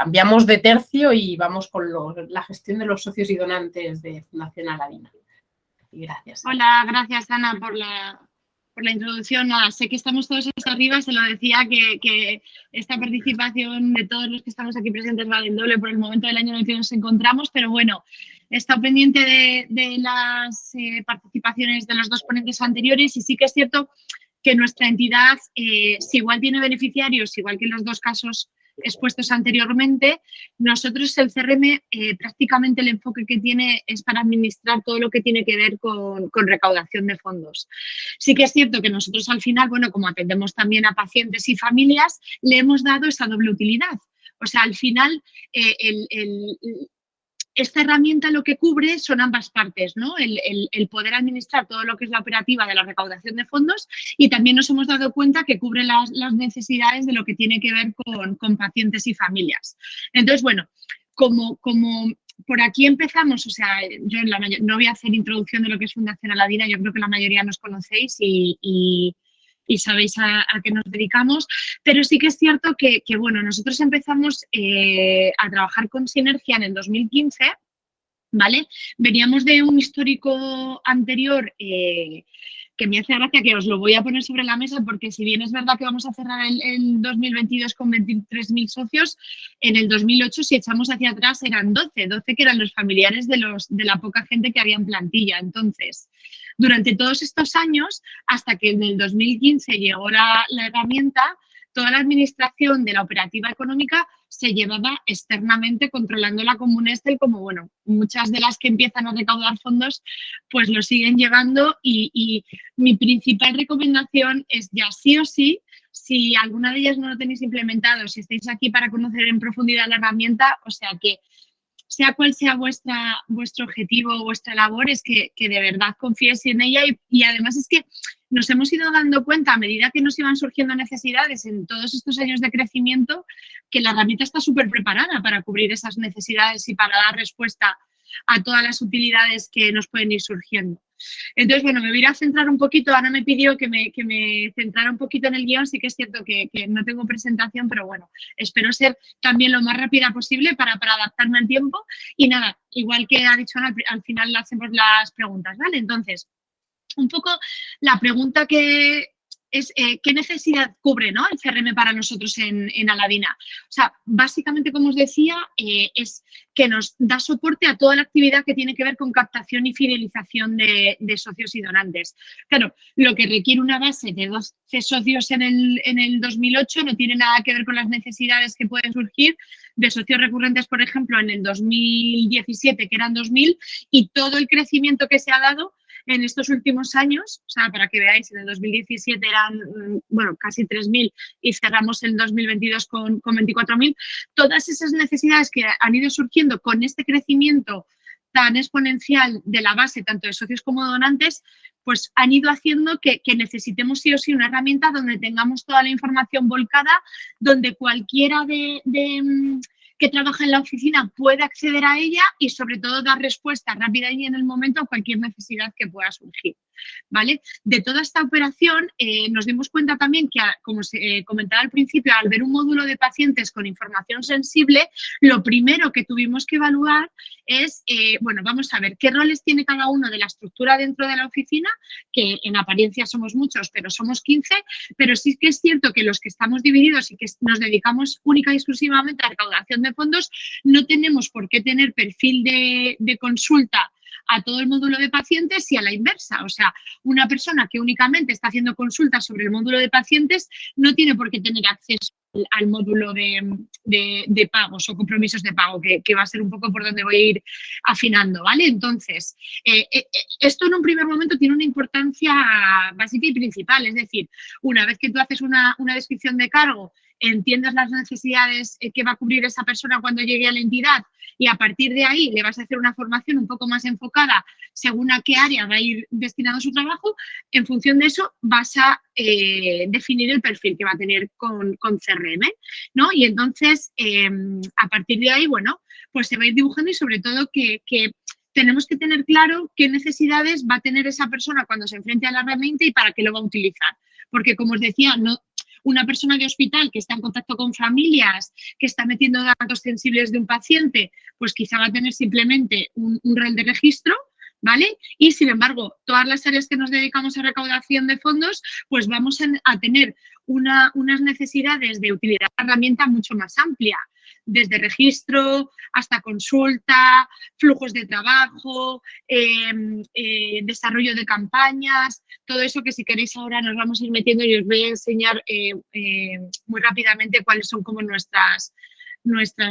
cambiamos de tercio y vamos con la gestión de los socios y donantes de Fundación Aladina. Y gracias. Hola, gracias Ana por la introducción. Nada, sé que estamos todos hasta arriba, se lo decía que esta participación de todos los que estamos aquí presentes vale el doble por el momento del año en el que nos encontramos, pero bueno, he estado pendiente de las participaciones de los dos ponentes anteriores y sí que es cierto que nuestra entidad, si igual tiene beneficiarios, igual que en los dos casos expuestos anteriormente, nosotros el CRM prácticamente el enfoque que tiene es para administrar todo lo que tiene que ver con recaudación de fondos. Sí que es cierto que nosotros al final, bueno, como atendemos también a pacientes y familias, le hemos dado esa doble utilidad. O sea, al final esta herramienta lo que cubre son ambas partes, ¿no? El poder administrar todo lo que es la operativa de la recaudación de fondos y también nos hemos dado cuenta que cubre las necesidades de lo que tiene que ver con pacientes y familias. Entonces, bueno, como por aquí empezamos, o sea, yo no voy a hacer introducción de lo que es Fundación Aladina, yo creo que la mayoría nos conocéis y sabéis a qué nos dedicamos, pero sí que es cierto que bueno, nosotros empezamos a trabajar con Sinergia en el 2015, ¿vale? Veníamos de un histórico anterior que me hace gracia que os lo voy a poner sobre la mesa porque si bien es verdad que vamos a cerrar el 2022 con 23.000 socios, en el 2008 si echamos hacia atrás eran 12 que eran los familiares de la poca gente que había en plantilla. Entonces, durante todos estos años, hasta que en el 2015 llegó la herramienta, toda la administración de la operativa económica se llevaba externamente controlándola como un Excel, como bueno, muchas de las que empiezan a recaudar fondos pues lo siguen llevando y mi principal recomendación es ya sí o sí, si alguna de ellas no lo tenéis implementado, si estáis aquí para conocer en profundidad la herramienta, o sea que sea cual sea vuestro objetivo o vuestra labor, es que de verdad confiéis en ella y además es que nos hemos ido dando cuenta a medida que nos iban surgiendo necesidades en todos estos años de crecimiento que la herramienta está súper preparada para cubrir esas necesidades y para dar respuesta a todas las utilidades que nos pueden ir surgiendo. Entonces, bueno, me voy a ir a centrar un poquito. Ana me pidió que me centrara un poquito en el guión. Sí que es cierto que no tengo presentación, pero bueno, espero ser también lo más rápida posible para adaptarme al tiempo. Y nada, igual que ha dicho Ana, al final hacemos las preguntas, ¿vale? Entonces, un poco la pregunta que es qué necesidad cubre, ¿no?, el CRM para nosotros en Aladina. O sea, básicamente, como os decía, es que nos da soporte a toda la actividad que tiene que ver con captación y fidelización de socios y donantes. Claro, lo que requiere una base de 12 socios en el 2008 no tiene nada que ver con las necesidades que pueden surgir de socios recurrentes, por ejemplo, en el 2017, que eran 2.000, y todo el crecimiento que se ha dado en estos últimos años, o sea, para que veáis, en el 2017 eran, bueno, casi 3.000 y cerramos el 2022 con 24.000. Todas esas necesidades que han ido surgiendo con este crecimiento tan exponencial de la base, tanto de socios como donantes, pues han ido haciendo que necesitemos sí o sí una herramienta donde tengamos toda la información volcada, donde cualquiera que trabaja en la oficina puede acceder a ella y sobre todo dar respuesta rápida y en el momento a cualquier necesidad que pueda surgir, ¿vale? De toda esta operación nos dimos cuenta también que, como se comentaba al principio, al ver un módulo de pacientes con información sensible, lo primero que tuvimos que evaluar es, bueno, vamos a ver qué roles tiene cada uno de la estructura dentro de la oficina, que en apariencia somos muchos, pero somos 15, pero sí que es cierto que los que estamos divididos y que nos dedicamos única y exclusivamente a recaudación de fondos, no tenemos por qué tener perfil de consulta a todo el módulo de pacientes y a la inversa. O sea, una persona que únicamente está haciendo consultas sobre el módulo de pacientes no tiene por qué tener acceso al módulo de pagos o compromisos de pago, que va a ser un poco por donde voy a ir afinando, ¿vale? Entonces, esto en un primer momento tiene una importancia básica y principal, es decir, una vez que tú haces una descripción de cargo, entiendes las necesidades que va a cubrir esa persona cuando llegue a la entidad y a partir de ahí le vas a hacer una formación un poco más enfocada según a qué área va a ir destinado su trabajo, en función de eso vas a definir el perfil que va a tener con CRM, ¿no? Y entonces, a partir de ahí, bueno, pues se va a ir dibujando y sobre todo que tenemos que tener claro qué necesidades va a tener esa persona cuando se enfrente a la herramienta y para qué lo va a utilizar. Porque, como os decía, no... una persona de hospital que está en contacto con familias, que está metiendo datos sensibles de un paciente, pues quizá va a tener simplemente un rel de registro, ¿vale? Y, sin embargo, todas las áreas que nos dedicamos a recaudación de fondos, pues vamos a tener unas necesidades de utilizar la herramienta mucho más amplia, desde registro hasta consulta, flujos de trabajo, desarrollo de campañas, todo eso que si queréis ahora nos vamos a ir metiendo y os voy a enseñar muy rápidamente cuáles son como nuestras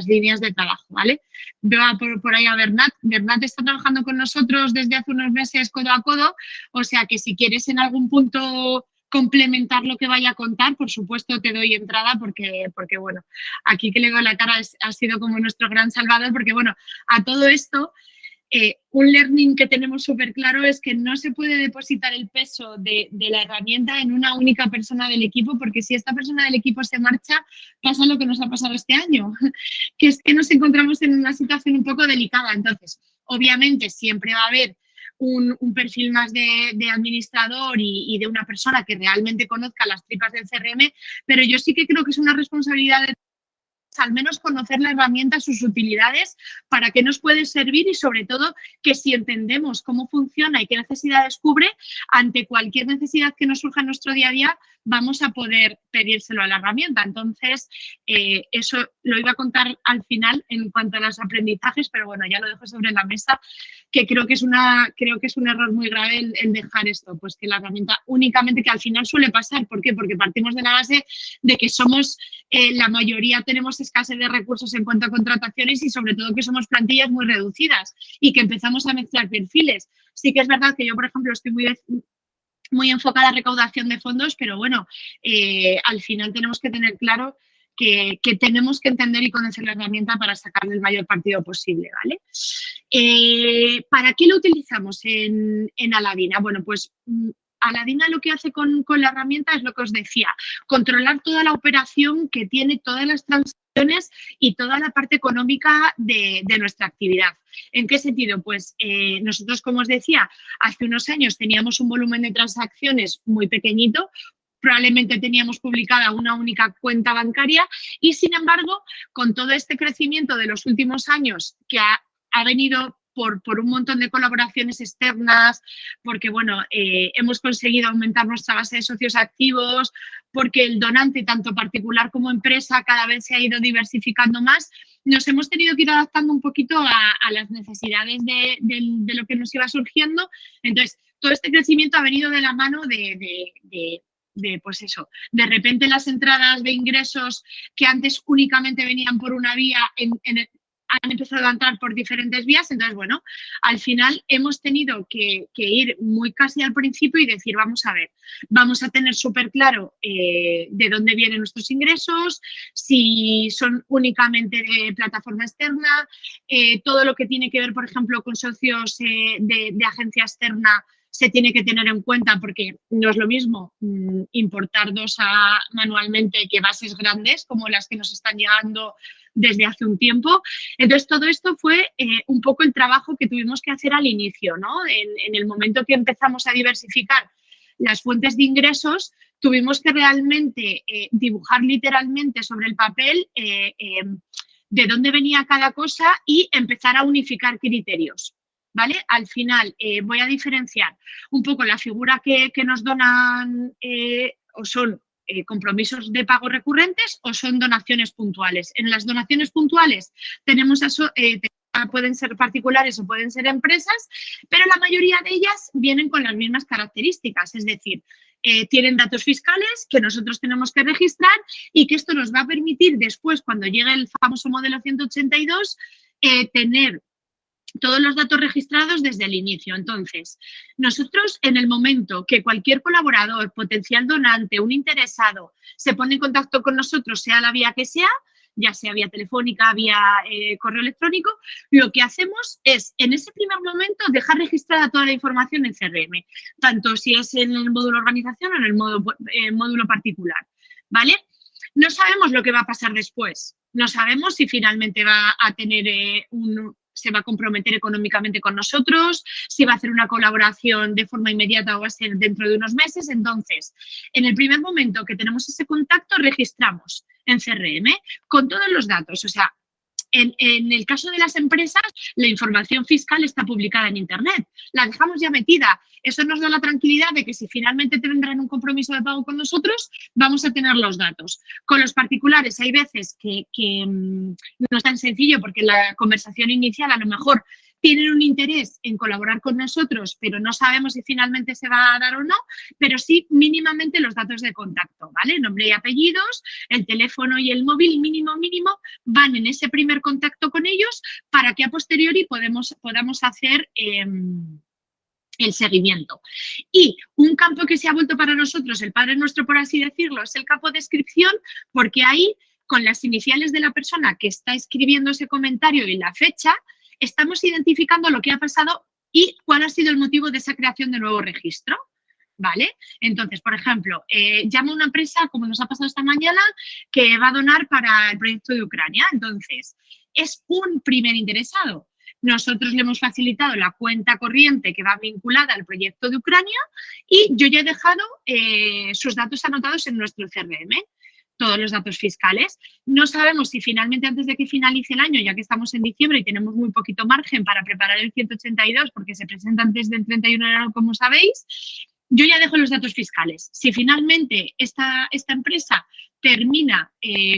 líneas de trabajo, ¿vale? Veo por ahí a Bernat. Bernat está trabajando con nosotros desde hace unos meses codo a codo, o sea que si quieres en algún punto complementar lo que vaya a contar, por supuesto te doy entrada porque bueno, aquí que le doy la cara ha sido como nuestro gran salvador, porque bueno, a todo esto, un learning que tenemos súper claro es que no se puede depositar el peso de la herramienta en una única persona del equipo, porque si esta persona del equipo se marcha, pasa lo que nos ha pasado este año, que es que nos encontramos en una situación un poco delicada. Entonces, obviamente siempre va a haber un perfil más de administrador y de una persona que realmente conozca las tripas del CRM, pero yo sí que creo que es una responsabilidad de al menos conocer la herramienta, sus utilidades, para qué nos puede servir y sobre todo que si entendemos cómo funciona y qué necesidades cubre, ante cualquier necesidad que nos surja en nuestro día a día, vamos a poder pedírselo a la herramienta. Entonces, eso lo iba a contar al final en cuanto a los aprendizajes, pero bueno, ya lo dejo sobre la mesa, que creo que es un error muy grave el dejar esto, pues que la herramienta únicamente, que al final suele pasar. ¿Por qué? Porque partimos de la base de que somos, la mayoría tenemos escasez de recursos en cuanto a contrataciones y sobre todo que somos plantillas muy reducidas y que empezamos a mezclar perfiles. Sí que es verdad que yo, por ejemplo, estoy muy enfocada a recaudación de fondos, pero bueno, al final tenemos que tener claro que tenemos que entender y conocer la herramienta para sacarle el mayor partido posible, ¿vale? ¿Para qué lo utilizamos en Aladina? Bueno, pues Aladina lo que hace con la herramienta es lo que os decía, controlar toda la operación que tiene, todas las transacciones y toda la parte económica de nuestra actividad. ¿En qué sentido? Pues nosotros, como os decía, hace unos años teníamos un volumen de transacciones muy pequeñito, probablemente teníamos publicada una única cuenta bancaria y, sin embargo, con todo este crecimiento de los últimos años que ha venido por un montón de colaboraciones externas, porque bueno, hemos conseguido aumentar nuestra base de socios activos, porque el donante, tanto particular como empresa, cada vez se ha ido diversificando más, nos hemos tenido que ir adaptando un poquito a las necesidades de lo que nos iba surgiendo. Entonces, todo este crecimiento ha venido de la mano pues eso, de repente las entradas de ingresos que antes únicamente venían por una vía han empezado a entrar por diferentes vías. Entonces, bueno, al final hemos tenido que ir muy casi al principio y decir, vamos a ver, vamos a tener súper claro de dónde vienen nuestros ingresos, si son únicamente de plataforma externa, todo lo que tiene que ver, por ejemplo, con socios de agencia externa, se tiene que tener en cuenta porque no es lo mismo importar manualmente que bases grandes como las que nos están llegando desde hace un tiempo. Entonces, todo esto fue un poco el trabajo que tuvimos que hacer al inicio, ¿no? En el momento que empezamos a diversificar las fuentes de ingresos, tuvimos que realmente dibujar literalmente sobre el papel de dónde venía cada cosa y empezar a unificar criterios. ¿Vale? Al final voy a diferenciar un poco la figura que nos donan o son compromisos de pago recurrentes o son donaciones puntuales. En las donaciones puntuales tenemos pueden ser particulares o pueden ser empresas, pero la mayoría de ellas vienen con las mismas características, es decir, tienen datos fiscales que nosotros tenemos que registrar y que esto nos va a permitir después, cuando llegue el famoso modelo 182, tener todos los datos registrados desde el inicio. Entonces, nosotros en el momento que cualquier colaborador, potencial donante, un interesado, se pone en contacto con nosotros, sea la vía que sea, ya sea vía telefónica, vía correo electrónico, lo que hacemos es, en ese primer momento, dejar registrada toda la información en CRM, tanto si es en el módulo organización o en el módulo particular, ¿vale? No sabemos lo que va a pasar después, no sabemos si finalmente va a tener se va a comprometer económicamente con nosotros, si va a hacer una colaboración de forma inmediata o va a ser dentro de unos meses. Entonces, en el primer momento que tenemos ese contacto, registramos en CRM con todos los datos. O sea, en el caso de las empresas, la información fiscal está publicada en Internet. La dejamos ya metida. Eso nos da la tranquilidad de que si finalmente tendrán un compromiso de pago con nosotros, vamos a tener los datos. Con los particulares hay veces que no es tan sencillo porque en la conversación inicial a lo mejor tienen un interés en colaborar con nosotros, pero no sabemos si finalmente se va a dar o no, pero sí mínimamente los datos de contacto, ¿vale? Nombre y apellidos, el teléfono y el móvil mínimo van en ese primer contacto con ellos para que a posteriori podamos hacer el seguimiento. Y un campo que se ha vuelto para nosotros el Padre Nuestro, por así decirlo, es el campo de descripción, porque ahí, con las iniciales de la persona que está escribiendo ese comentario y la fecha, estamos identificando lo que ha pasado y cuál ha sido el motivo de esa creación de nuevo registro, ¿vale? Entonces, por ejemplo, llama a una empresa, como nos ha pasado esta mañana, que va a donar para el proyecto de Ucrania. Entonces, es un primer interesado. Nosotros le hemos facilitado la cuenta corriente que va vinculada al proyecto de Ucrania y yo ya he dejado sus datos anotados en nuestro CRM. Todos los datos fiscales. No sabemos si finalmente antes de que finalice el año, ya que estamos en diciembre y tenemos muy poquito margen para preparar el 182 porque se presenta antes del 31 de enero, como sabéis, yo ya dejo los datos fiscales. Si finalmente esta empresa termina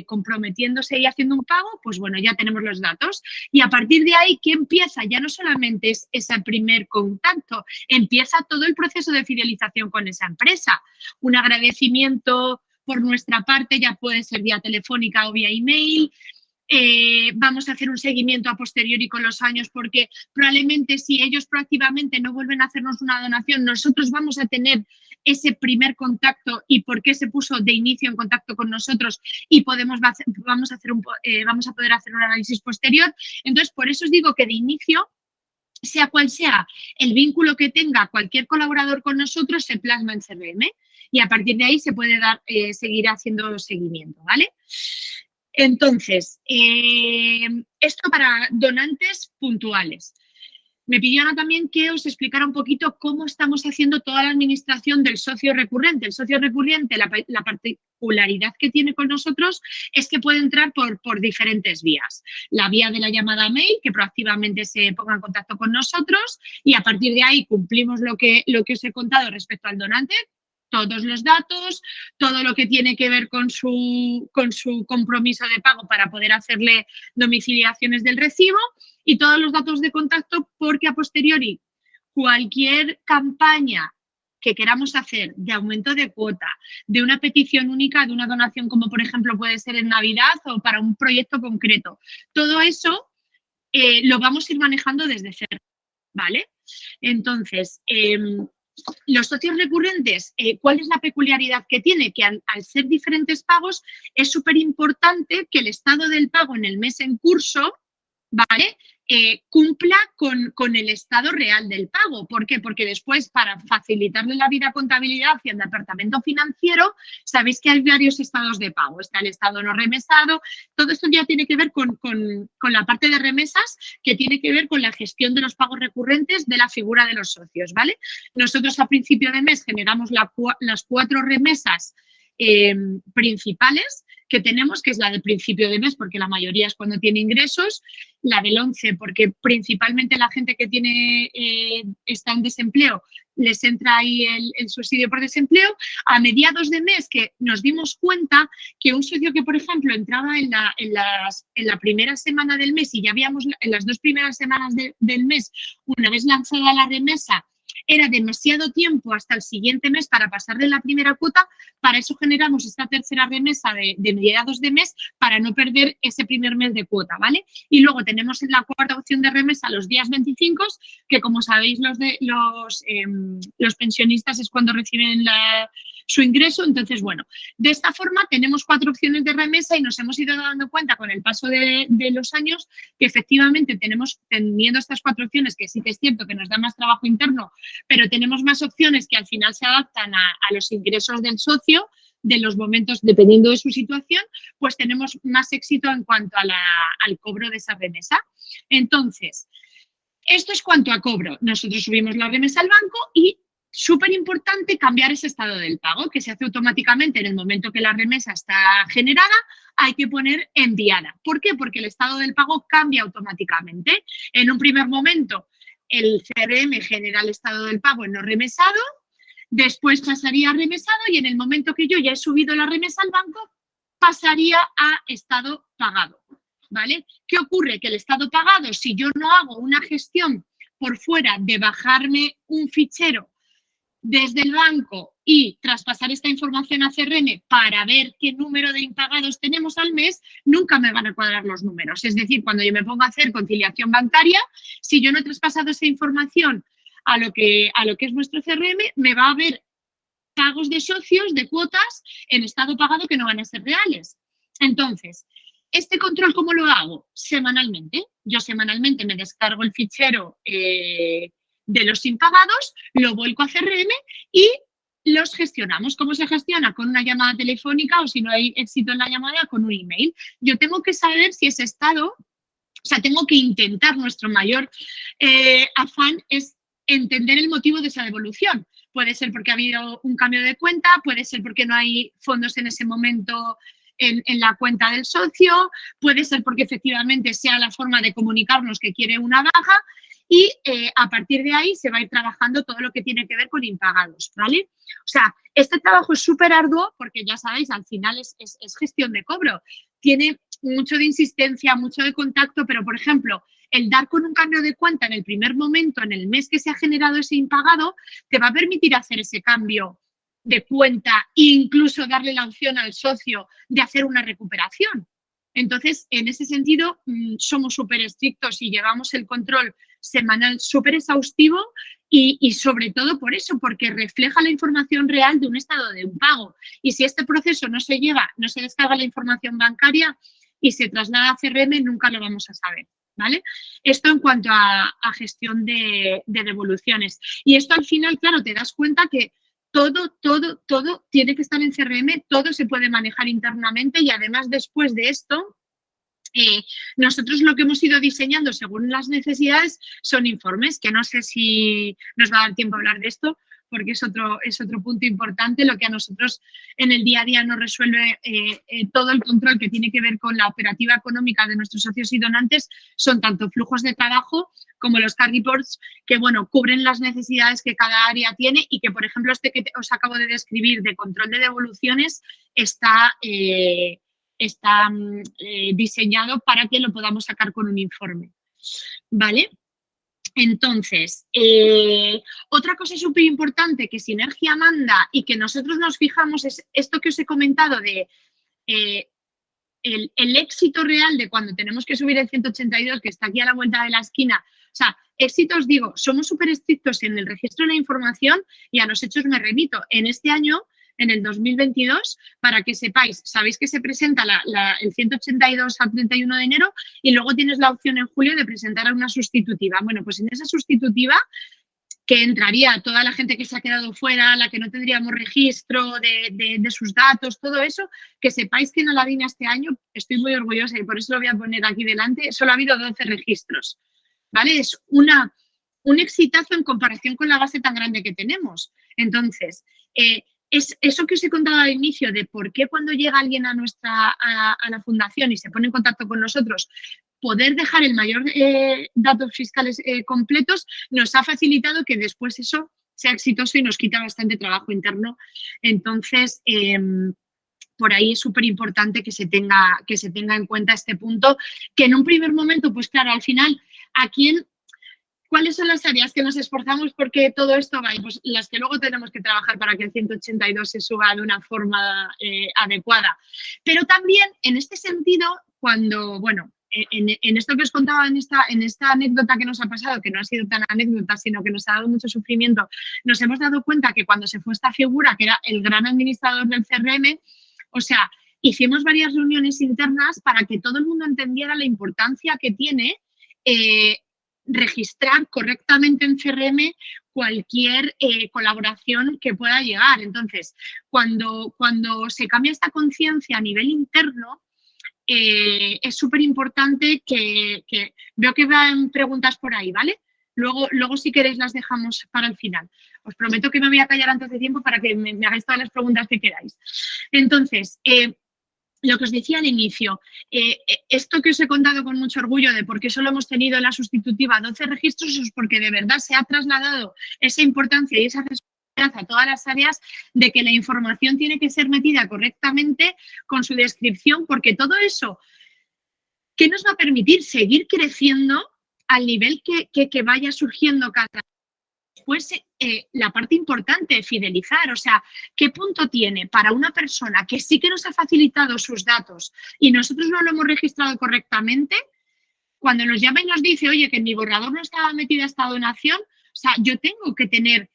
comprometiéndose y haciendo un pago, pues bueno, ya tenemos los datos. Y a partir de ahí, ¿qué empieza? Ya no solamente es ese primer contacto, empieza todo el proceso de fidelización con esa empresa. Un agradecimiento por nuestra parte, ya puede ser vía telefónica o vía email. Vamos a hacer un seguimiento a posteriori con los años porque probablemente si ellos proactivamente no vuelven a hacernos una donación, nosotros vamos a tener ese primer contacto y por qué se puso de inicio en contacto con nosotros y vamos a poder hacer un análisis posterior. Entonces, por eso os digo que de inicio, sea cual sea el vínculo que tenga cualquier colaborador con nosotros, se plasma en CRM y a partir de ahí se puede seguir haciendo seguimiento, ¿vale? Entonces, esto para donantes puntuales. Me pidió Ana también que os explicara un poquito cómo estamos haciendo toda la administración del socio recurrente. El socio recurrente, la particularidad que tiene con nosotros es que puede entrar por diferentes vías. La vía de la llamada mail, que proactivamente se ponga en contacto con nosotros y a partir de ahí cumplimos lo que os he contado respecto al donante, todos los datos, todo lo que tiene que ver con su compromiso de pago para poder hacerle domiciliaciones del recibo y todos los datos de contacto porque a posteriori cualquier campaña que queramos hacer de aumento de cuota, de una petición única, de una donación como por ejemplo puede ser en Navidad o para un proyecto concreto, todo eso lo vamos a ir manejando desde cero, ¿vale? Entonces, los socios recurrentes, ¿cuál es la peculiaridad que tiene? Que al ser diferentes pagos es súper importante que el estado del pago en el mes en curso, ¿vale? Cumpla con el estado real del pago. ¿Por qué? Porque después, para facilitarle la vida a contabilidad y al departamento financiero, sabéis que hay varios estados de pago. Está el estado no remesado. Todo esto ya tiene que ver con la parte de remesas, que tiene que ver con la gestión de los pagos recurrentes de la figura de los socios, ¿vale? Nosotros a principio de mes generamos las 4 remesas principales que tenemos, que es la del principio de mes, porque la mayoría es cuando tiene ingresos, la del 11, porque principalmente la gente que está en desempleo, les entra ahí el subsidio por desempleo. A mediados de mes, que nos dimos cuenta que un socio que, por ejemplo, entraba en la primera semana del mes y ya habíamos en las 2 primeras semanas del mes, una vez lanzada la remesa, era demasiado tiempo hasta el siguiente mes para pasar de la primera cuota. Para eso generamos esta tercera remesa de mediados de mes para no perder ese primer mes de cuota, ¿vale? Y luego tenemos la cuarta opción de remesa los días 25, que como sabéis los pensionistas es cuando reciben su ingreso. Entonces, bueno, de esta forma tenemos 4 opciones de remesa y nos hemos ido dando cuenta con el paso de los años que efectivamente teniendo estas 4 opciones, que sí que es cierto que nos da más trabajo interno, pero tenemos más opciones que al final se adaptan a los ingresos del socio, de los momentos, dependiendo de su situación, pues tenemos más éxito en cuanto al cobro de esa remesa. Entonces, esto es cuanto a cobro. Nosotros subimos la remesa al banco y súper importante cambiar ese estado del pago, que se hace automáticamente en el momento que la remesa está generada, hay que poner enviada. ¿Por qué? Porque el estado del pago cambia automáticamente. En un primer momento, el CRM genera el estado del pago en no remesado, después pasaría a remesado y en el momento que yo ya he subido la remesa al banco, pasaría a estado pagado, ¿vale? ¿Qué ocurre? Que el estado pagado, si yo no hago una gestión por fuera de bajarme un fichero desde el banco y traspasar esta información a CRM para ver qué número de impagados tenemos al mes, nunca me van a cuadrar los números. Es decir, cuando yo me pongo a hacer conciliación bancaria, si yo no he traspasado esa información a lo que es nuestro CRM, me va a haber pagos de socios, de cuotas, en estado pagado que no van a ser reales. Entonces, ¿este control cómo lo hago? Semanalmente. Yo semanalmente me descargo el fichero de los impagados, lo vuelco a CRM y los gestionamos. ¿Cómo se gestiona? Con una llamada telefónica o si no hay éxito en la llamada, con un email. Yo tengo que saber si ese estado, o sea, tengo que intentar, nuestro mayor afán es entender el motivo de esa devolución. Puede ser porque ha habido un cambio de cuenta, puede ser porque no hay fondos en ese momento en la cuenta del socio, puede ser porque efectivamente sea la forma de comunicarnos que quiere una baja y a partir de ahí se va a ir trabajando todo lo que tiene que ver con impagados, ¿vale? O sea, este trabajo es súper arduo porque ya sabéis, al final es gestión de cobro. Tiene mucho de insistencia, mucho de contacto, pero por ejemplo, el dar con un cambio de cuenta en el primer momento, en el mes que se ha generado ese impagado, te va a permitir hacer ese cambio de cuenta e incluso darle la opción al socio de hacer una recuperación. Entonces, en ese sentido, somos súper estrictos y llevamos el control semanal súper exhaustivo y sobre todo por eso, porque refleja la información real de un estado de un pago. Y si este proceso no se lleva, no se descarga la información bancaria y se traslada a CRM, nunca lo vamos a saber, ¿vale? Esto en cuanto a gestión de devoluciones. Y esto al final, claro, te das cuenta que todo tiene que estar en CRM, todo se puede manejar internamente y además después de esto, nosotros lo que hemos ido diseñando según las necesidades son informes, que no sé si nos va a dar tiempo a hablar de esto, porque es otro punto importante, lo que a nosotros en el día a día nos resuelve todo el control que tiene que ver con la operativa económica de nuestros socios y donantes, son tanto flujos de trabajo como los CAR reports, que bueno, cubren las necesidades que cada área tiene y que, por ejemplo, este que os acabo de describir de control de devoluciones está diseñado para que lo podamos sacar con un informe, ¿vale? Entonces, otra cosa súper importante que Sinergia manda y que nosotros nos fijamos es esto que os he comentado de el éxito real de cuando tenemos que subir el 182, que está aquí a la vuelta de la esquina. O sea, éxito os digo, somos súper estrictos en el registro de la información y a los hechos me remito. En este año, en el 2022, para que sepáis, sabéis que se presenta el 182 al 31 de enero y luego tienes la opción en julio de presentar una sustitutiva. Bueno, pues en esa sustitutiva, que entraría toda la gente que se ha quedado fuera, la que no tendríamos registro de sus datos, todo eso, que sepáis que en Aladina este año, estoy muy orgullosa y por eso lo voy a poner aquí delante, solo ha habido 12 registros, ¿vale? Es un exitazo en comparación con la base tan grande que tenemos. Entonces, es eso que os he contado al inicio de por qué cuando llega alguien a la fundación y se pone en contacto con nosotros, poder dejar el mayor datos fiscales completos nos ha facilitado que después eso sea exitoso y nos quita bastante trabajo interno. Entonces, por ahí es súper importante que se tenga en cuenta este punto, que en un primer momento, pues claro, al final, ¿cuáles son las áreas que nos esforzamos porque todo esto va? Pues las que luego tenemos que trabajar para que el 182 se suba de una forma adecuada. Pero también, en este sentido, cuando, bueno, en esto que os contaba, en esta anécdota que nos ha pasado, que no ha sido tan anécdota, sino que nos ha dado mucho sufrimiento, nos hemos dado cuenta que cuando se fue esta figura, que era el gran administrador del CRM, o sea, hicimos varias reuniones internas para que todo el mundo entendiera la importancia que tiene registrar correctamente en CRM cualquier colaboración que pueda llegar. Entonces, cuando se cambia esta conciencia a nivel interno, es súper importante que veo que van preguntas por ahí, ¿vale? Luego, si queréis, las dejamos para el final. Os prometo que me voy a callar antes de tiempo para que me hagáis todas las preguntas que queráis. Entonces, lo que os decía al inicio, esto que os he contado con mucho orgullo de por qué solo hemos tenido en la sustitutiva 12 registros es porque de verdad se ha trasladado esa importancia y esa responsabilidad a todas las áreas de que la información tiene que ser metida correctamente con su descripción, porque todo eso, ¿qué nos va a permitir seguir creciendo al nivel que vaya surgiendo cada vez? Después, la parte importante, fidelizar, o sea, ¿qué punto tiene para una persona que sí que nos ha facilitado sus datos y nosotros no lo hemos registrado correctamente? Cuando nos llama y nos dice, oye, que en mi borrador no estaba metida esta donación, o sea, yo tengo que tener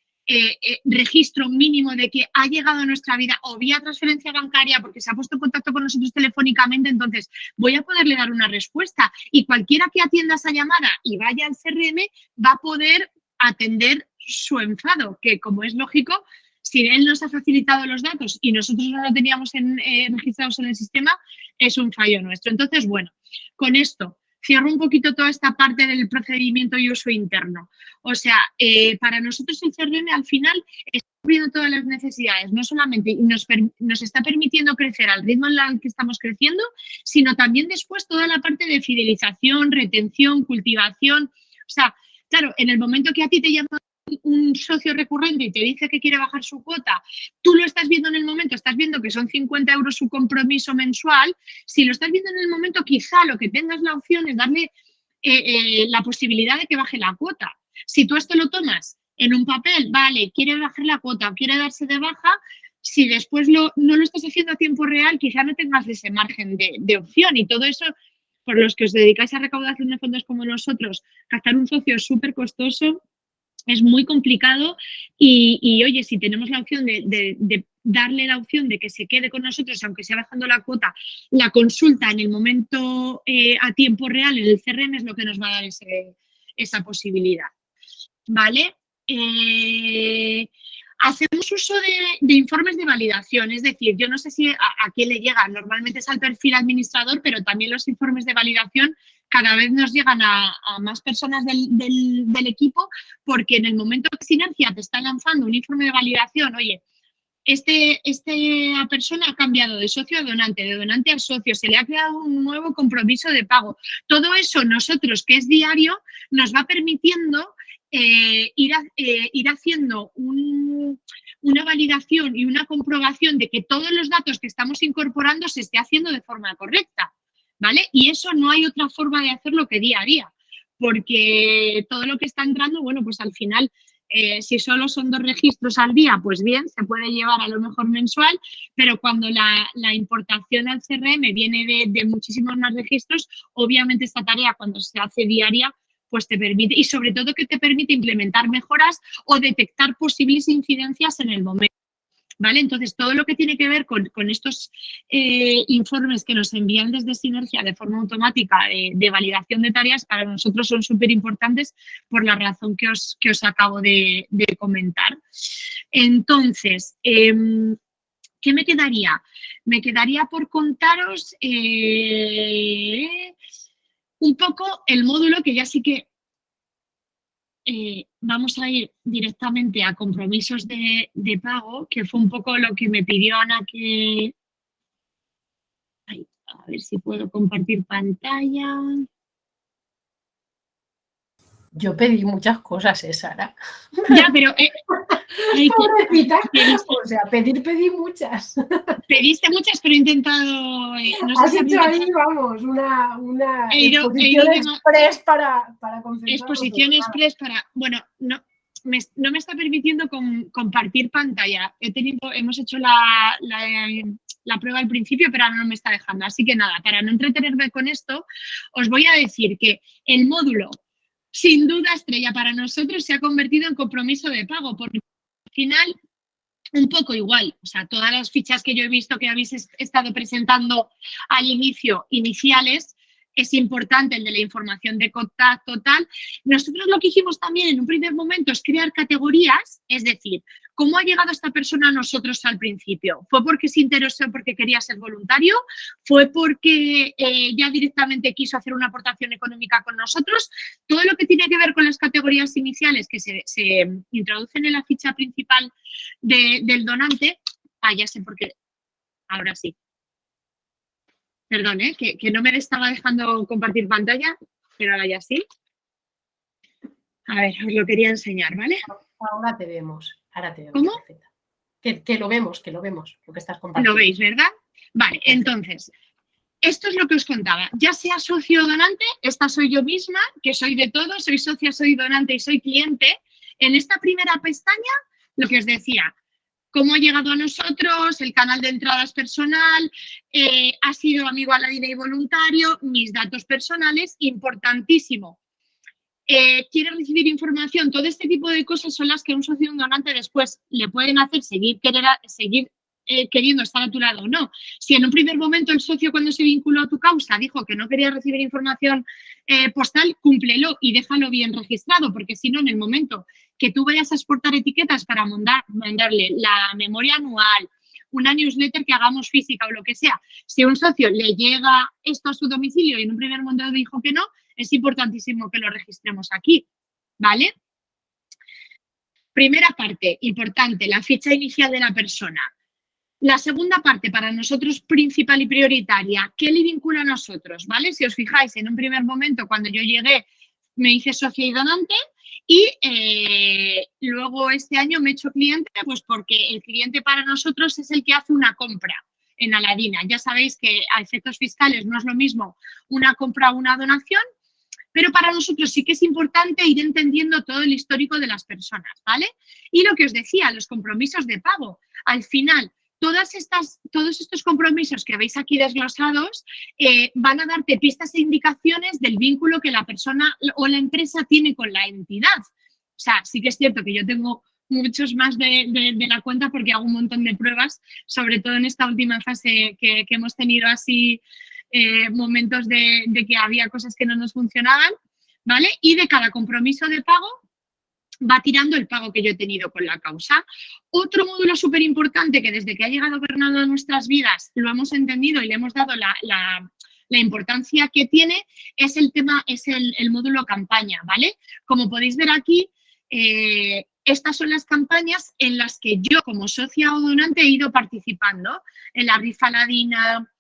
registro mínimo de que ha llegado a nuestra vida o vía transferencia bancaria porque se ha puesto en contacto con nosotros telefónicamente, entonces voy a poderle dar una respuesta y cualquiera que atienda esa llamada y vaya al CRM va a poder atender su enfado, que como es lógico, si él nos ha facilitado los datos y nosotros no lo teníamos registrados en el sistema, es un fallo nuestro. Entonces, bueno, con esto cierro un poquito toda esta parte del procedimiento y uso interno. O sea, para nosotros el CRM al final está cubriendo todas las necesidades, no solamente nos está permitiendo crecer al ritmo en el que estamos creciendo, sino también después toda la parte de fidelización, retención, cultivación. O sea, claro, en el momento que a ti te llama un socio recurrente y te dice que quiere bajar su cuota, tú lo estás viendo en el momento, estás viendo que son 50 euros su compromiso mensual. Si lo estás viendo en el momento, quizá lo que tengas la opción es darle la posibilidad de que baje la cuota. Si tú esto lo tomas en un papel, vale, quiere bajar la cuota o quiere darse de baja, si después no lo estás haciendo a tiempo real, quizá no tengas ese margen de opción, y todo eso, por los que os dedicáis a recaudación de fondos como nosotros, captar un socio es súper costoso, es muy complicado y, oye, si tenemos la opción de darle la opción de que se quede con nosotros, aunque sea bajando la cuota, la consulta en el momento a tiempo real en el CRM es lo que nos va a dar esa posibilidad, ¿vale? Hacemos uso de informes de validación, es decir, yo no sé si a quién le llega, normalmente es al perfil administrador, pero también los informes de validación cada vez nos llegan a más personas del equipo, porque en el momento que Sinergia te está lanzando un informe de validación, oye, esta persona ha cambiado de socio a donante, de donante a socio, se le ha creado un nuevo compromiso de pago. Todo eso nosotros, que es diario, nos va permitiendo ir haciendo una validación y una comprobación de que todos los datos que estamos incorporando se esté haciendo de forma correcta, ¿vale? Y eso no hay otra forma de hacerlo que día a día, porque todo lo que está entrando, bueno, pues al final, si solo son 2 registros al día, pues bien, se puede llevar a lo mejor mensual, pero cuando la importación al CRM viene de muchísimos más registros, obviamente esta tarea cuando se hace diaria, pues te permite, y sobre todo que te permite implementar mejoras o detectar posibles incidencias en el momento, ¿vale? Entonces, todo lo que tiene que ver con estos informes que nos envían desde Sinergia de forma automática de validación de tareas, para nosotros son súper importantes por la razón que os acabo de comentar. Entonces, ¿qué me quedaría? Me quedaría por contaros un poco el módulo, que ya sí que vamos a ir directamente a compromisos de pago, que fue un poco lo que me pidió Ana que... Ay, a ver si puedo compartir pantalla. Yo pedí muchas cosas, Sara. Ya, pero... Pobrecita. O sea, pedí muchas. Pediste muchas, pero he intentado... no Has hecho ahí, vamos, una exposición express para concentrar. Exposición express para... Bueno, no me está permitiendo compartir pantalla. Hemos hecho la prueba al principio, pero ahora no me está dejando. Así que nada, para no entretenerme con esto, os voy a decir que el módulo, sin duda estrella para nosotros, se ha convertido en compromiso de pago, porque al final, un poco igual, o sea, todas las fichas que yo he visto que habéis estado presentando al inicio, iniciales, es importante el de la información de contacto, tal. Nosotros lo que hicimos también en un primer momento es crear categorías, es decir, ¿cómo ha llegado esta persona a nosotros al principio? ¿Fue porque se interesó porque quería ser voluntario? ¿Fue porque ya directamente quiso hacer una aportación económica con nosotros? Todo lo que tiene que ver con las categorías iniciales que se introducen en la ficha principal del donante, ya sé por qué, ahora sí. Perdón, que no me estaba dejando compartir pantalla, pero ahora ya sí. A ver, os lo quería enseñar, ¿vale? Ahora te vemos. ¿Cómo? Perfecta. Que lo vemos, lo que estás compartiendo. Lo veis, ¿verdad? Vale, entonces, esto es lo que os contaba. Ya sea socio o donante, esta soy yo misma, que soy de todo, soy socia, soy donante y soy cliente. En esta primera pestaña, lo que os decía, cómo ha llegado a nosotros, el canal de entradas personal, ha sido amigo Aladina y voluntario, mis datos personales, importantísimo. Quiere recibir información, todo este tipo de cosas son las que un socio y un donante después le pueden hacer seguir queriendo estar a tu lado o no. Si en un primer momento el socio cuando se vinculó a tu causa dijo que no quería recibir información postal, cúmplelo y déjalo bien registrado, porque si no, en el momento que tú vayas a exportar etiquetas para mandarle la memoria anual, una newsletter que hagamos física o lo que sea, si a un socio le llega esto a su domicilio y en un primer momento dijo que no, es importantísimo que lo registremos aquí, ¿vale? Primera parte, importante, la ficha inicial de la persona. La segunda parte, para nosotros principal y prioritaria, ¿qué le vincula a nosotros? ¿Vale? Si os fijáis, en un primer momento, cuando yo llegué, me hice socia y donante y luego este año me he hecho cliente, pues porque el cliente para nosotros es el que hace una compra en Aladina. Ya sabéis que a efectos fiscales no es lo mismo una compra o una donación, pero para nosotros sí que es importante ir entendiendo todo el histórico de las personas, ¿vale? Y lo que os decía, los compromisos de pago. Al final, todos estos compromisos que veis aquí desglosados van a darte pistas e indicaciones del vínculo que la persona o la empresa tiene con la entidad. O sea, sí que es cierto que yo tengo muchos más de la cuenta porque hago un montón de pruebas, sobre todo en esta última fase que hemos tenido así momentos de que había cosas que no nos funcionaban, ¿vale? Y de cada compromiso de pago va tirando el pago que yo he tenido con la causa. Otro módulo súper importante que desde que ha llegado Bernardo a nuestras vidas lo hemos entendido y le hemos dado la importancia que tiene es el tema, es el módulo campaña, ¿vale? Como podéis ver aquí, estas son las campañas en las que yo como socia o donante he ido participando, en la rifa Aladina,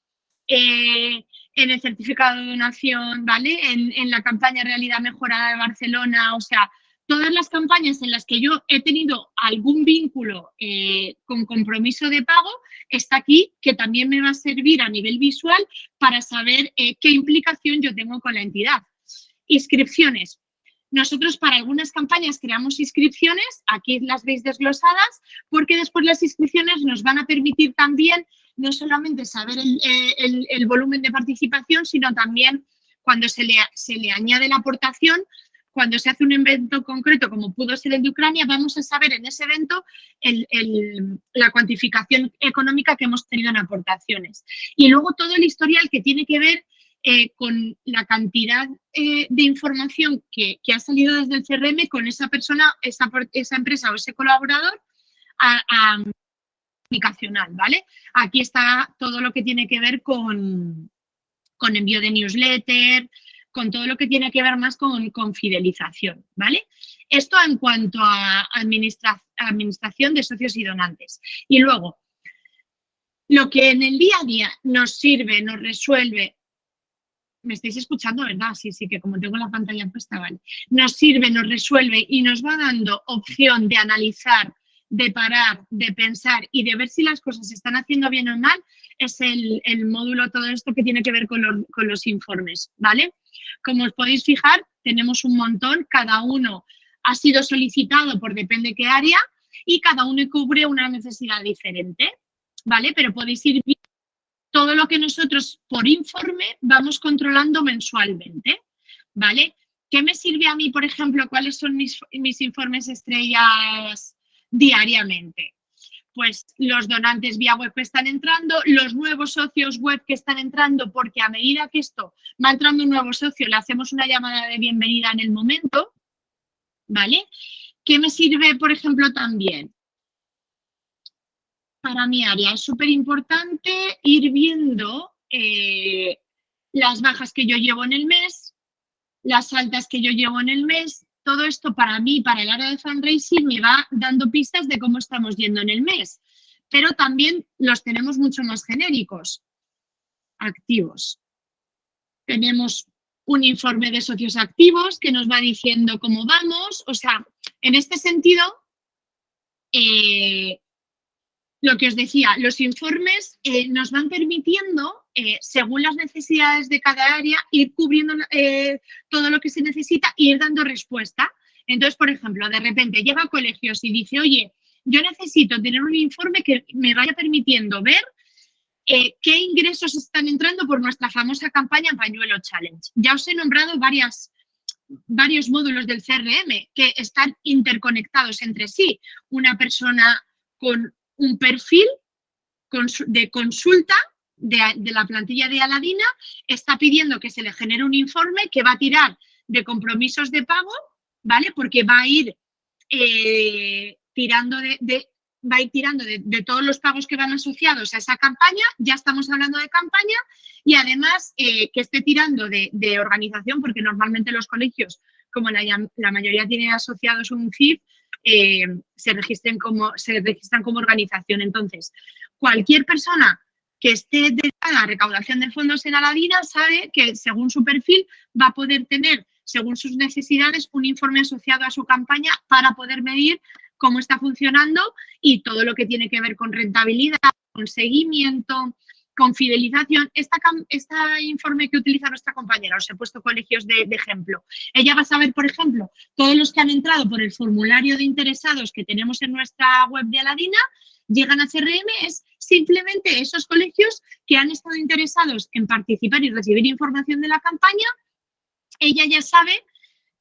en el certificado de donación, ¿vale? En la campaña Realidad Mejorada de Barcelona, o sea, todas las campañas en las que yo he tenido algún vínculo con compromiso de pago, está aquí, que también me va a servir a nivel visual para saber qué implicación yo tengo con la entidad. Inscripciones. Nosotros para algunas campañas creamos inscripciones, aquí las veis desglosadas, porque después las inscripciones nos van a permitir también no solamente saber el volumen de participación, sino también cuando se le añade la aportación, cuando se hace un evento concreto, como pudo ser el de Ucrania, vamos a saber en ese evento la cuantificación económica que hemos tenido en aportaciones. Y luego todo el historial que tiene que ver con la cantidad de información que ha salido desde el CRM con esa persona, esa empresa o ese colaborador comunicacional, ¿vale? Aquí está todo lo que tiene que ver con envío de newsletter, con todo lo que tiene que ver más con fidelización, ¿vale? Esto en cuanto a administración de socios y donantes. Y luego, lo que en el día a día nos sirve, nos resuelve. ¿Me estáis escuchando, verdad? Sí, que como tengo la pantalla puesta, vale. Nos sirve, nos resuelve y nos va dando opción de analizar, de parar, de pensar y de ver si las cosas se están haciendo bien o mal, es el módulo, todo esto que tiene que ver con los informes, ¿vale? Como os podéis fijar, tenemos un montón, cada uno ha sido solicitado por depende qué área y cada uno cubre una necesidad diferente, ¿vale? Pero podéis ir viendo todo lo que nosotros por informe vamos controlando mensualmente, ¿vale? ¿Qué me sirve a mí, por ejemplo, cuáles son mis informes estrellas diariamente? pues los donantes vía web que están entrando, los nuevos socios web que están entrando, porque a medida que esto va entrando un nuevo socio, le hacemos una llamada de bienvenida en el momento, ¿vale? ¿Qué me sirve, por ejemplo, también? Para mi área es súper importante ir viendo las bajas que yo llevo en el mes, las altas que yo llevo en el mes. Todo esto para mí, para el área de fundraising, me va dando pistas de cómo estamos yendo en el mes. Pero también los tenemos mucho más genéricos, activos. Tenemos un informe de socios activos que nos va diciendo cómo vamos. O sea, en este sentido, lo que os decía, los informes nos van permitiendo, según las necesidades de cada área, ir cubriendo todo lo que se necesita e ir dando respuesta. Entonces, por ejemplo, de repente llega a colegios y dice, oye, yo necesito tener un informe que me vaya permitiendo ver qué ingresos están entrando por nuestra famosa campaña Pañuelo Challenge. Ya os he nombrado varios módulos del CRM que están interconectados entre sí. Una persona con un perfil de consulta de la plantilla de Aladina está pidiendo que se le genere un informe que va a tirar de compromisos de pago, ¿vale? Porque va a ir tirando de todos los pagos que van asociados a esa campaña. Ya estamos hablando de campaña y además que esté tirando de organización, porque normalmente los colegios, como la mayoría tienen asociados un CIF, se registran como organización. Entonces, cualquier persona que esté dedicada a recaudación de fondos en Aladina sabe que según su perfil va a poder tener, según sus necesidades, un informe asociado a su campaña para poder medir cómo está funcionando y todo lo que tiene que ver con rentabilidad, con seguimiento, con fidelización. Este informe que utiliza nuestra compañera, os he puesto colegios de ejemplo. Ella va a saber, por ejemplo, todos los que han entrado por el formulario de interesados que tenemos en nuestra web de Aladina, llegan a CRM, es simplemente esos colegios que han estado interesados en participar y recibir información de la campaña. Ella ya sabe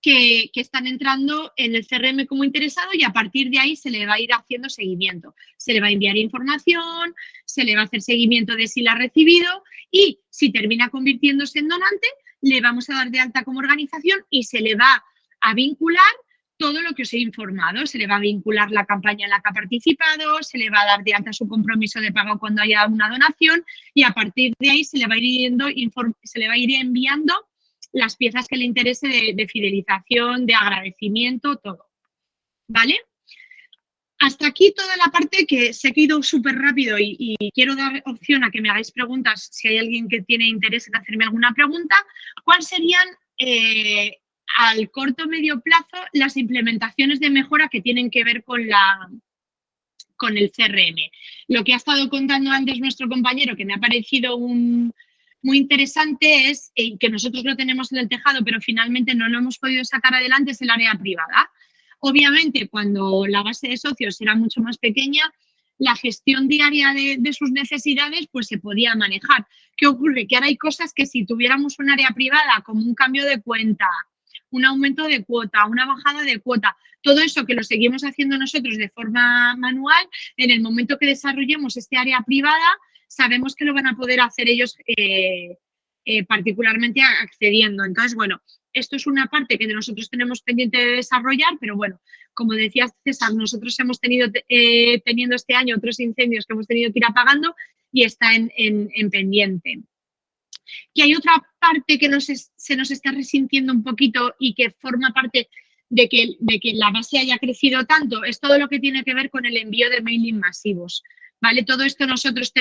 que están entrando en el CRM como interesado y a partir de ahí se le va a ir haciendo seguimiento. Se le va a enviar información, se le va a hacer seguimiento de si la ha recibido y si termina convirtiéndose en donante, le vamos a dar de alta como organización y se le va a vincular todo lo que os he informado. Se le va a vincular la campaña en la que ha participado, se le va a dar de alta su compromiso de pago cuando haya una donación y a partir de ahí se le va a ir enviando las piezas que le interese de fidelización, de agradecimiento, todo. ¿Vale? Hasta aquí toda la parte que sé que he ido súper rápido y quiero dar opción a que me hagáis preguntas si hay alguien que tiene interés en hacerme alguna pregunta. ¿Cuáles serían al corto o medio plazo las implementaciones de mejora que tienen que ver con el CRM? Lo que ha estado contando antes nuestro compañero, que me ha parecido muy interesante, es que nosotros lo tenemos en el tejado, pero finalmente no lo hemos podido sacar adelante, es el área privada. Obviamente, cuando la base de socios era mucho más pequeña, la gestión diaria de sus necesidades pues se podía manejar. ¿Qué ocurre? Que ahora hay cosas que si tuviéramos un área privada, como un cambio de cuenta, un aumento de cuota, una bajada de cuota, todo eso que lo seguimos haciendo nosotros de forma manual, en el momento que desarrollemos este área privada, sabemos que lo van a poder hacer ellos particularmente accediendo. Entonces, bueno, esto es una parte que nosotros tenemos pendiente de desarrollar, pero bueno, como decía César, nosotros hemos teniendo este año otros incendios que hemos tenido que ir apagando y está en pendiente. Y hay otra parte que se nos está resintiendo un poquito y que forma parte de que la base haya crecido tanto, es todo lo que tiene que ver con el envío de mailing masivos. ¿Vale? Todo esto nosotros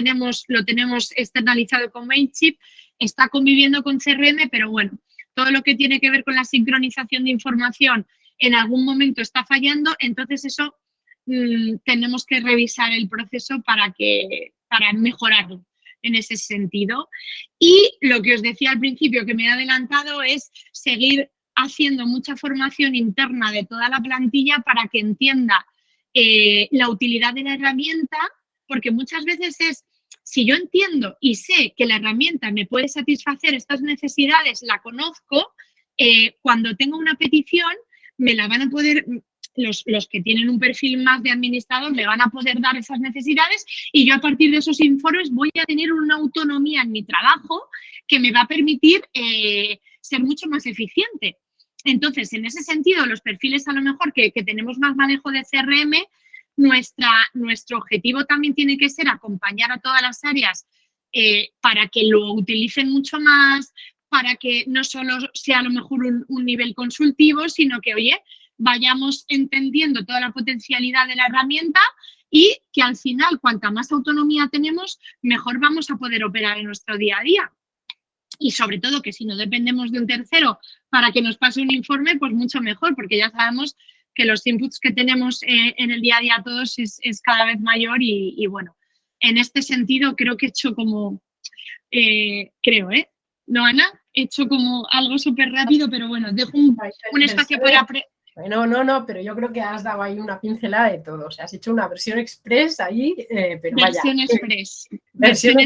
lo tenemos externalizado con Mailchimp, está conviviendo con CRM, pero bueno, todo lo que tiene que ver con la sincronización de información en algún momento está fallando, entonces eso tenemos que revisar el proceso para mejorarlo en ese sentido. Y lo que os decía al principio, que me he adelantado, es seguir haciendo mucha formación interna de toda la plantilla para que entienda la utilidad de la herramienta, porque muchas veces si yo entiendo y sé que la herramienta me puede satisfacer estas necesidades, la conozco, cuando tengo una petición me la van a poder los que tienen un perfil más de administrador me van a poder dar esas necesidades y yo a partir de esos informes voy a tener una autonomía en mi trabajo que me va a permitir ser mucho más eficiente. Entonces, en ese sentido, los perfiles a lo mejor que tenemos más manejo de CRM, nuestro objetivo también tiene que ser acompañar a todas las áreas para que lo utilicen mucho más, para que no solo sea a lo mejor un nivel consultivo, sino que, oye, vayamos entendiendo toda la potencialidad de la herramienta y que al final, cuanta más autonomía tenemos, mejor vamos a poder operar en nuestro día a día. Y sobre todo que si no dependemos de un tercero para que nos pase un informe, pues mucho mejor, porque ya sabemos que los inputs que tenemos en el día a día todos es cada vez mayor y bueno, en este sentido creo que he hecho como, ¿no, Ana? He hecho como algo súper rápido, pero bueno, dejo un espacio para... No, pero yo creo que has dado ahí una pincelada de todo. O sea, has hecho una versión express ahí, pero versión vaya. Express. Versión